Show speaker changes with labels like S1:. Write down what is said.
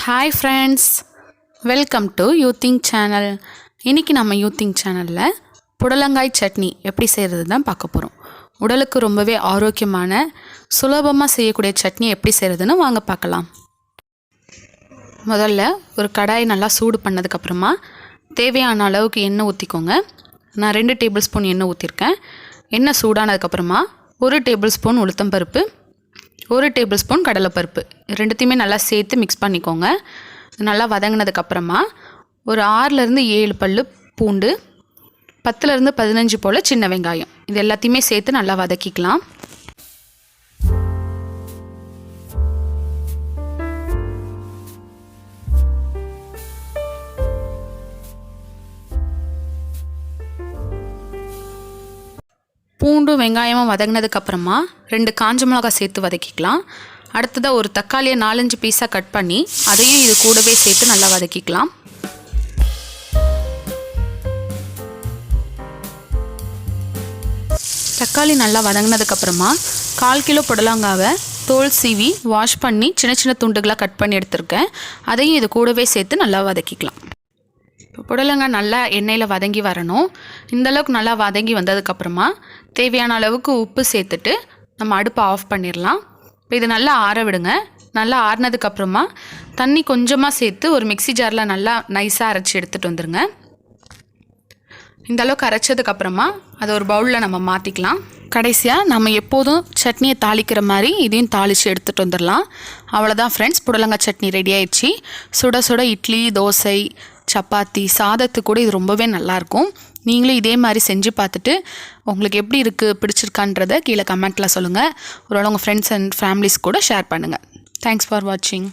S1: Hi friends, welcome to Youthing channel. இன்றைக்கி நம்ம யூத்திங் சேனலில் புடலங்காய் சட்னி எப்படி செய்கிறது தான் பார்க்க போகிறோம். உடலுக்கு ரொம்பவே ஆரோக்கியமான சுலபமாக செய்யக்கூடிய சட்னி எப்படி செய்கிறதுன்னு வாங்க பார்க்கலாம். முதல்ல ஒரு கடாய் நல்லா சூடு பண்ணதுக்கப்புறமா தேவையான அளவுக்கு எண்ணெய் ஊற்றிக்கோங்க. நான் 2 டேபிள் ஸ்பூன் எண்ணெய் ஊற்றிருக்கேன். எண்ணெய் சூடானதுக்கப்புறமா 1 டேபிள் ஸ்பூன் உளுத்தம்பருப்பு, 1 டேபிள் ஸ்பூன் கடலைப்பருப்பு ரெண்டுத்தையுமே நல்லா சேர்த்து மிக்ஸ் பண்ணிக்கோங்க. நல்லா வதங்கினதுக்கப்புறமா ஒரு 6லேருந்து 7 பல் பூண்டு, 10லேருந்து 15 போல் சின்ன வெங்காயம் இது எல்லாத்தையுமே சேர்த்து நல்லா வதக்கிக்கலாம். பூண்டு வெங்காயமும் வதங்கினதுக்கப்புறமா 2 காஞ்ச மிளகாய் சேர்த்து வதக்கிக்கலாம். அடுத்ததாக ஒரு தக்காளியை 4-5 பீஸாக கட் பண்ணி அதையும் இது கூடவே சேர்த்து நல்லா வதக்கிக்கலாம். தக்காளி நல்லா வதங்கினதுக்கப்புறமா 1/4 கிலோ புடலங்காவை தோல் சீவி வாஷ் பண்ணி சின்ன சின்ன துண்டுகளாக கட் பண்ணி எடுத்திருக்கேன். அதையும் இது கூடவே சேர்த்து நல்லா வதக்கிக்கலாம். புடலங்காய் நல்லா எண்ணெயில் வதங்கி வரணும். இந்தளவுக்கு நல்லா வதங்கி வந்ததுக்கப்புறமா தேவையான அளவுக்கு உப்பு சேர்த்துட்டு நம்ம அடுப்பை ஆஃப் பண்ணிடலாம். இப்போ இது நல்லா ஆற விடுங்க. நல்லா ஆறினதுக்கப்புறமா தண்ணி கொஞ்சமாக சேர்த்து ஒரு மிக்ஸி ஜாரில் நல்லா நைஸாக அரைச்சி எடுத்துகிட்டு வந்துடுங்க. இந்தளவுக்கு அரைச்சதுக்கப்புறமா அதை ஒரு பவுலில் நம்ம மாற்றிக்கலாம். கடைசியாக நம்ம எப்போதும் சட்னியை தாளிக்கிற மாதிரி இதையும் தாளித்து எடுத்துகிட்டு வந்துடலாம். அவ்வளோதான் ஃப்ரெண்ட்ஸ், புடலங்காய் சட்னி ரெடி ஆயிடுச்சு. சுட சுட இட்லி, தோசை, சப்பாத்தி, சாதத்து கூட இது ரொம்பவே நல்லாயிருக்கும். நீங்களும் இதே மாதிரி செஞ்சு பார்த்துட்டு உங்களுக்கு எப்படி இருக்குது, பிடிச்சிருக்கான்றதை கீழே கமெண்ட்டில் சொல்லுங்கள். ஒரு உங்கள் ஃப்ரெண்ட்ஸ் அண்ட் ஃபேமிலிஸ் கூட ஷேர் பண்ணுங்கள். தேங்க்ஸ் ஃபார் வாட்சிங்.